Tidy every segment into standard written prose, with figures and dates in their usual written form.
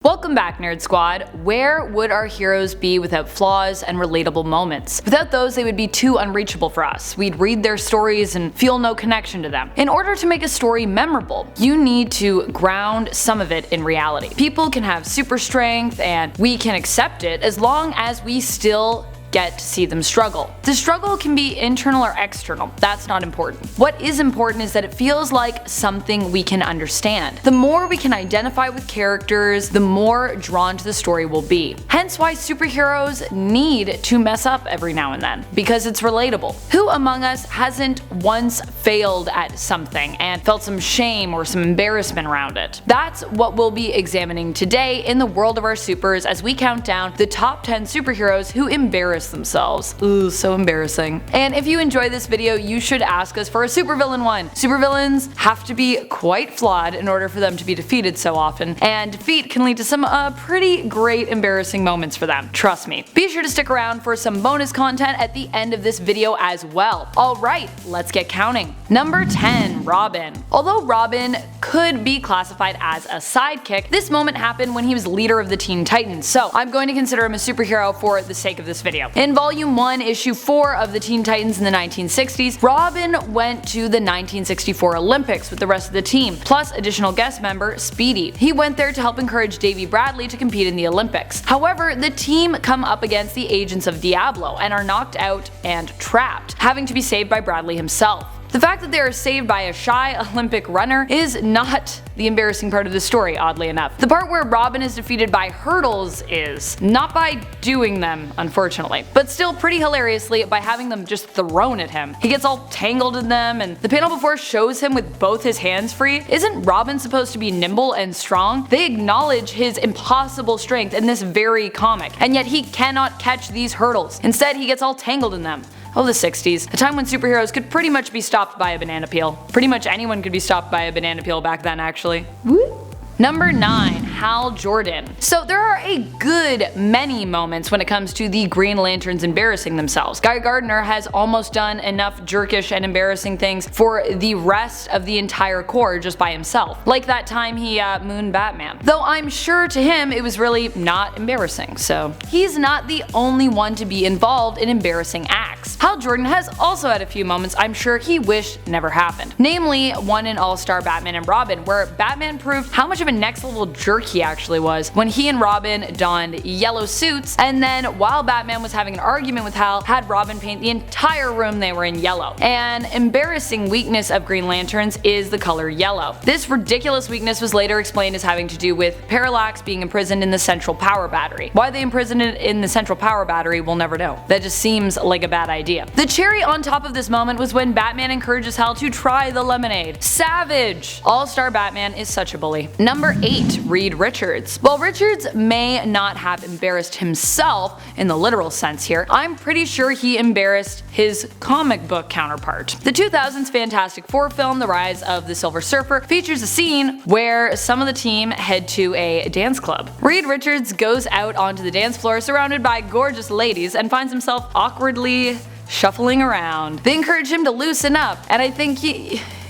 Welcome back, Nerd Squad. Where would our heroes be without flaws and relatable moments? Without those, they would be too unreachable for us. We'd read their stories and feel no connection to them. In order to make a story memorable, you need to ground some of it in reality. People can have super strength and we can accept it as long as we still get to see them struggle. The struggle can be internal or external, that's not important. What is important is that it feels like something we can understand. The more we can identify with characters, the more drawn to the story we'll be. Hence why superheroes need to mess up every now and then, because it's relatable. Who among us hasn't once failed at something and felt some shame or some embarrassment around it? That's what we'll be examining today in the world of our supers as we count down the top 10 superheroes who embarrass themselves. Ooh, so embarrassing. And if you enjoy this video, you should ask us for a supervillain one. Supervillains have to be quite flawed in order for them to be defeated so often, and defeat can lead to some pretty great embarrassing moments for them. Trust me. Be sure to stick around for some bonus content at the end of this video as well. Alright, let's get counting. Number 10, Robin. Although Robin could be classified as a sidekick, this moment happened when he was leader of the Teen Titans, so I'm going to consider him a superhero for the sake of this video. In Volume 1, Issue 4 of the Teen Titans in the 1960s, Robin went to the 1964 Olympics with the rest of the team, plus additional guest member Speedy. He went there to help encourage Davy Bradley to compete in the Olympics. However, the team come up against the agents of Diablo and are knocked out and trapped, having to be saved by Bradley himself. The fact that they are saved by a shy Olympic runner is not the embarrassing part of the story, oddly enough. The part where Robin is defeated by hurdles is, not by doing them, unfortunately, but still pretty hilariously by having them just thrown at him. He gets all tangled in them, and the panel before shows him with both his hands free. Isn't Robin supposed to be nimble and strong? They acknowledge his impossible strength in this very comic, and yet he cannot catch these hurdles. Instead, he gets all tangled in them. Oh, the 60s. A time when superheroes could pretty much be stopped by a banana peel. Pretty much anyone could be stopped by a banana peel back then, actually. Woo! Number 9, Hal Jordan. So there are a good many moments when it comes to the Green Lanterns embarrassing themselves. Guy Gardner has almost done enough jerkish and embarrassing things for the rest of the entire Corps just by himself. Like that time he mooned Batman. Though I'm sure to him it was really not embarrassing, so he's not the only one to be involved in embarrassing acts. Hal Jordan has also had a few moments I'm sure he wished never happened. Namely, one in All-Star Batman and Robin, where Batman proved how much of a next level jerk he actually was when he and Robin donned yellow suits, and then while Batman was having an argument with Hal, had Robin paint the entire room they were in yellow. An embarrassing weakness of Green Lanterns is the color yellow. This ridiculous weakness was later explained as having to do with Parallax being imprisoned in the Central Power Battery. Why they imprisoned it in the Central Power Battery, we'll never know. That just seems like a bad idea. The cherry on top of this moment was when Batman encourages Hal to try the lemonade. Savage! All-Star Batman is such a bully. Number 8, Reed Richards. While Richards may not have embarrassed himself in the literal sense here, I'm pretty sure he embarrassed his comic book counterpart. The 2000s Fantastic Four film The Rise of the Silver Surfer features a scene where some of the team head to a dance club. Reed Richards goes out onto the dance floor surrounded by gorgeous ladies and finds himself awkwardly shuffling around. They encourage him to loosen up, and I think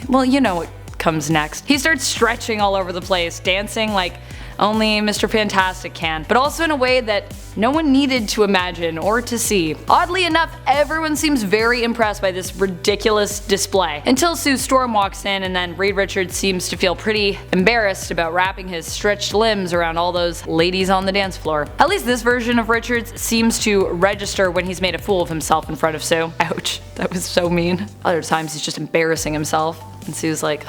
well, you know what comes next. He starts stretching all over the place, dancing like only Mr. Fantastic can, but also in a way that no one needed to imagine or to see. Oddly enough, everyone seems very impressed by this ridiculous display, until Sue Storm walks in, and then Reed Richards seems to feel pretty embarrassed about wrapping his stretched limbs around all those ladies on the dance floor. At least this version of Richards seems to register when he's made a fool of himself in front of Sue. Ouch, that was so mean. Other times he's just embarrassing himself, and Sue's like,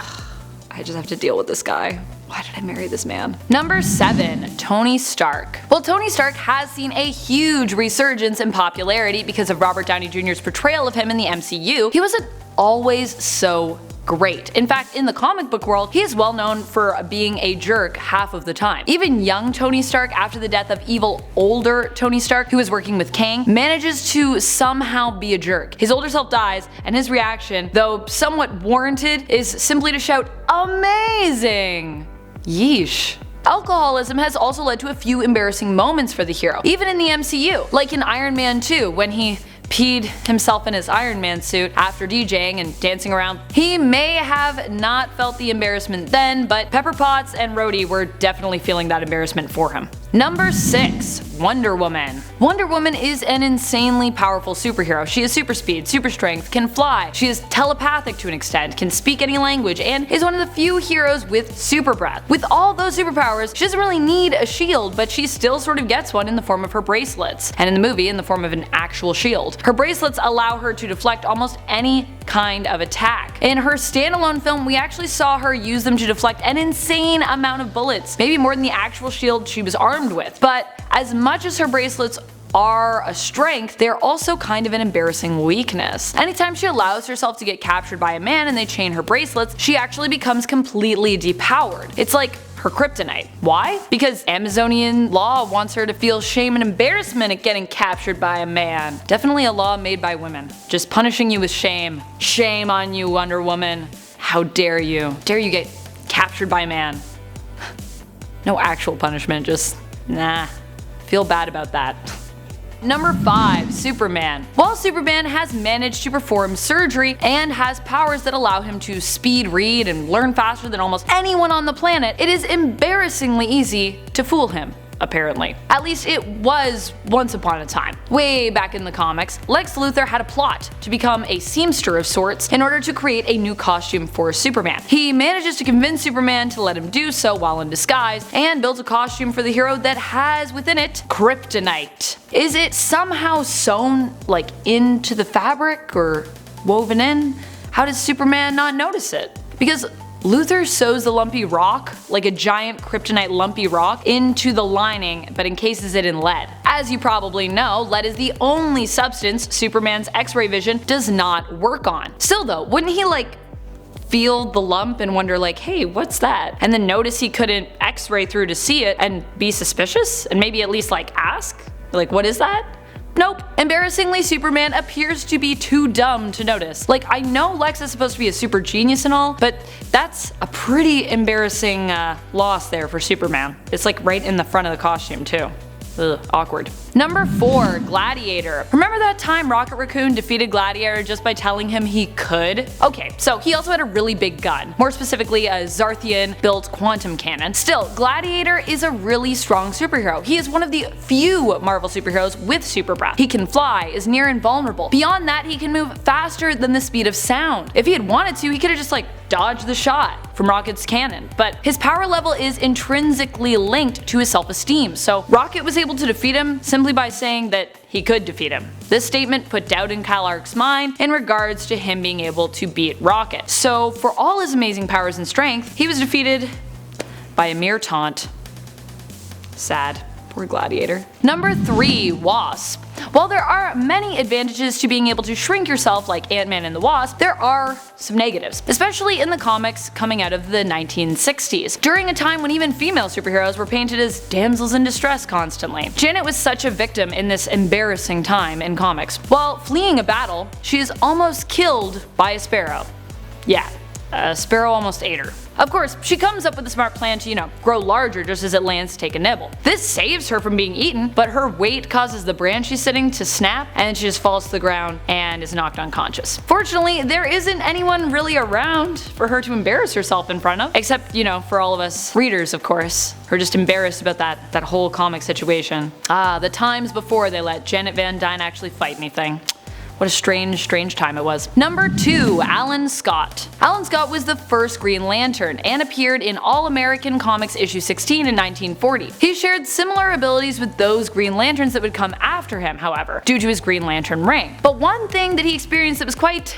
I just have to deal with this guy. Why did I marry this man? Number 7, Tony Stark. Well, Tony Stark has seen a huge resurgence in popularity because of Robert Downey Jr.'s portrayal of him in the MCU. He wasn't always so great. In fact, in the comic book world, he is well known for being a jerk half of the time. Even young Tony Stark, after the death of evil older Tony Stark, who is working with Kang, manages to somehow be a jerk. His older self dies, and his reaction, though somewhat warranted, is simply to shout, "Amazing!" Yeesh. Alcoholism has also led to a few embarrassing moments for the hero, even in the MCU, like in Iron Man 2 when he peed himself in his Iron Man suit after DJing and dancing around. He may have not felt the embarrassment then, but Pepper Potts and Rhodey were definitely feeling that embarrassment for him. Number 6. Wonder Woman. Wonder Woman is an insanely powerful superhero. She has super speed, super strength, can fly, she is telepathic to an extent, can speak any language, and is one of the few heroes with super breath. With all those superpowers, she doesn't really need a shield, but she still sort of gets one in the form of her bracelets, and in the movie in the form of an actual shield. Her bracelets allow her to deflect almost any kind of attack. In her standalone film, we actually saw her use them to deflect an insane amount of bullets, maybe more than the actual shield she was armed with. But as much as her bracelets are a strength, they're also kind of an embarrassing weakness. Anytime she allows herself to get captured by a man and they chain her bracelets, she actually becomes completely depowered. It's like her kryptonite. Why? Because Amazonian law wants her to feel shame and embarrassment at getting captured by a man. Definitely a law made by women. Just punishing you with shame. Shame on you, Wonder Woman. How dare you? Dare you get captured by a man. No actual punishment, just nah. Feel bad about that. Number 5. Superman. While Superman has managed to perform surgery and has powers that allow him to speed read and learn faster than almost anyone on the planet, it is embarrassingly easy to fool him. Apparently. At least it was once upon a time. Way back in the comics, Lex Luthor had a plot to become a seamster of sorts in order to create a new costume for Superman. He manages to convince Superman to let him do so while in disguise, and builds a costume for the hero that has within it kryptonite. Is it somehow sewn like into the fabric or woven in? How does Superman not notice it? Because Luthor sews the lumpy rock, like a giant kryptonite lumpy rock, into the lining but encases it in lead. As you probably know, lead is the only substance Superman's X-ray vision does not work on. Still though, wouldn't he feel the lump and wonder hey, what's that? And then notice he couldn't X-ray through to see it and be suspicious? And maybe at least ask? What is that? Nope. Embarrassingly, Superman appears to be too dumb to notice. I know Lex is supposed to be a super genius and all, but that's a pretty embarrassing loss there for Superman. It's right in the front of the costume too. Ugh, awkward. Number 4. Gladiator. Remember that time Rocket Raccoon defeated Gladiator just by telling him he could? Okay, so he also had a really big gun, more specifically a Zarthian-built quantum cannon. Still, Gladiator is a really strong superhero. He is one of the few Marvel superheroes with super breath. He can fly, is near invulnerable. Beyond that, he can move faster than the speed of sound. If he had wanted to, he could have just dodged the shot from Rocket's cannon, but his power level is intrinsically linked to his self-esteem, so Rocket was able to defeat him simply by saying that he could defeat him. This statement put doubt in Kal El-Ark's mind in regards to him being able to beat Rocket. So for all his amazing powers and strength, he was defeated by a mere taunt. Sad. Poor Gladiator. Number 3. Wasp. While there are many advantages to being able to shrink yourself like Ant-Man and the Wasp, there are some negatives, especially in the comics coming out of the 1960s, during a time when even female superheroes were painted as damsels in distress constantly. Janet was such a victim in this embarrassing time in comics. While fleeing a battle, she is almost killed by a sparrow. Yeah, a sparrow almost ate her. Of course, she comes up with a smart plan to, grow larger just as it lands to take a nibble. This saves her from being eaten, but her weight causes the branch she's sitting to snap, and she just falls to the ground and is knocked unconscious. Fortunately, there isn't anyone really around for her to embarrass herself in front of, except, for all of us readers, of course. We're just embarrassed about that whole comic situation. Ah, the times before they let Janet Van Dyne actually fight anything. What a strange time it was. Number 2. Alan Scott. Alan Scott was the first Green Lantern and appeared in All-American Comics issue 16 in 1940. He shared similar abilities with those Green Lanterns that would come after him, however, due to his Green Lantern ring. But one thing that he experienced that was quite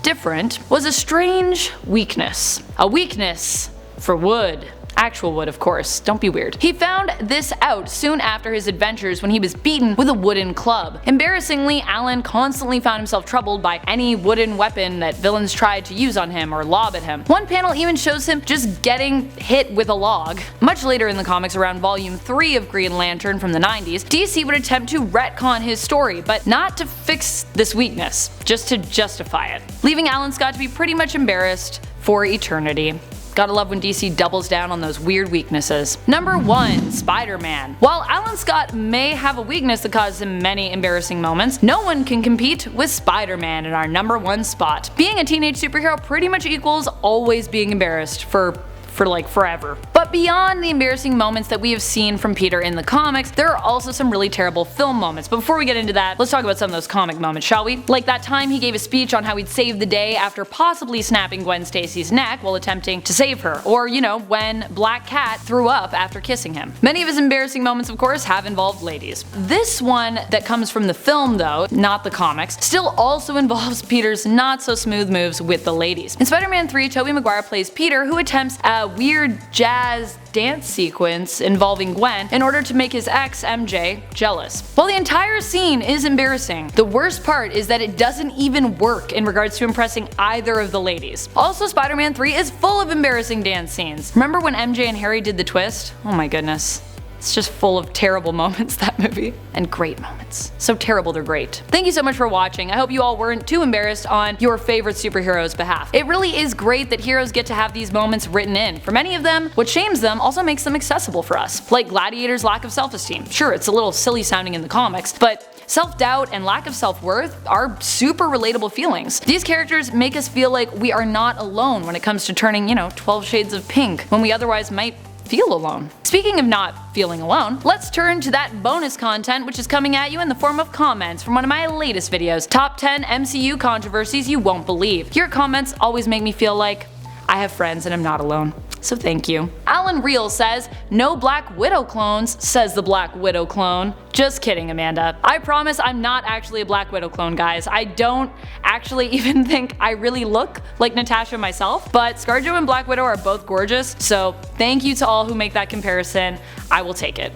different was a strange weakness. A weakness for wood. Actual wood, of course, don't be weird. He found this out soon after his adventures when he was beaten with a wooden club. Embarrassingly, Alan constantly found himself troubled by any wooden weapon that villains tried to use on him or lob at him. One panel even shows him just getting hit with a log. Much later in the comics, around volume 3 of Green Lantern from the 90s, DC would attempt to retcon his story, but not to fix this weakness, just to justify it, leaving Alan Scott to be pretty much embarrassed for eternity. Gotta love when DC doubles down on those weird weaknesses. Number 1. Spider-Man. While Alan Scott may have a weakness that causes him many embarrassing moments, no one can compete with Spider-Man in our number 1 spot. Being a teenage superhero pretty much equals always being embarrassed for like forever. But beyond the embarrassing moments that we have seen from Peter in the comics, there are also some really terrible film moments. But before we get into that, let's talk about some of those comic moments, shall we? Like that time he gave a speech on how he'd save the day after possibly snapping Gwen Stacy's neck while attempting to save her. Or, you know, when Black Cat threw up after kissing him. Many of his embarrassing moments, of course, have involved ladies. This one that comes from the film though, not the comics, still also involves Peter's not so smooth moves with the ladies. In Spider-Man 3, Tobey Maguire plays Peter, who attempts a weird jazz dance sequence involving Gwen in order to make his ex, MJ, jealous. While the entire scene is embarrassing, the worst part is that it doesn't even work in regards to impressing either of the ladies. Also, Spider-Man 3 is full of embarrassing dance scenes. Remember when MJ and Harry did the twist? Oh my goodness. It's just full of terrible moments, that movie. And great moments. So terrible they're great. Thank you so much for watching. I hope you all weren't too embarrassed on your favorite superheroes' behalf. It really is great that heroes get to have these moments written in. For many of them, what shames them also makes them accessible for us. Like Gladiator's lack of self-esteem. Sure, it's a little silly sounding in the comics, but self-doubt and lack of self-worth are super relatable feelings. These characters make us feel like we are not alone when it comes to turning, 12 shades of pink, when we otherwise might feel alone. Speaking of not feeling alone, let's turn to that bonus content which is coming at you in the form of comments from one of my latest videos, Top 10 MCU Controversies You Won't Believe. Your comments always make me feel like I have friends and I'm not alone. So thank you. Alan Reel says, "No Black Widow clones," says the Black Widow clone. Just kidding, Amanda. I promise I'm not actually a Black Widow clone, guys. I don't actually even think I really look like Natasha myself, but ScarJo and Black Widow are both gorgeous, so thank you to all who make that comparison. I will take it.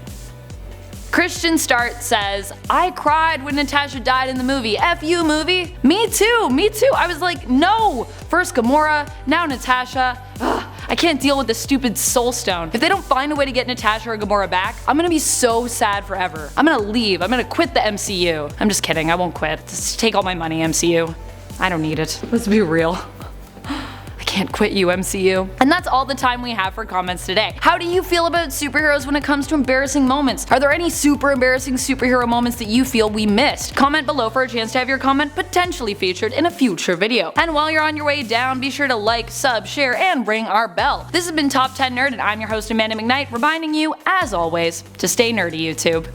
Christian Start says, "I cried when Natasha died in the movie. F you, movie." Me too. I was like, no. First Gamora, now Natasha. Ugh, I can't deal with the stupid Soul Stone. If they don't find a way to get Natasha or Gamora back, I'm gonna be so sad forever. I'm gonna leave. I'm gonna quit the MCU. I'm just kidding. I won't quit. Just take all my money, MCU. I don't need it. Let's be real. Can't quit you, MCU. And that's all the time we have for comments today. How do you feel about superheroes when it comes to embarrassing moments? Are there any super embarrassing superhero moments that you feel we missed? Comment below for a chance to have your comment potentially featured in a future video. And while you're on your way down, be sure to like, sub, share, and ring our bell. This has been Top 10 Nerd, and I'm your host Amanda McKnight, reminding you, as always, to stay nerdy, YouTube.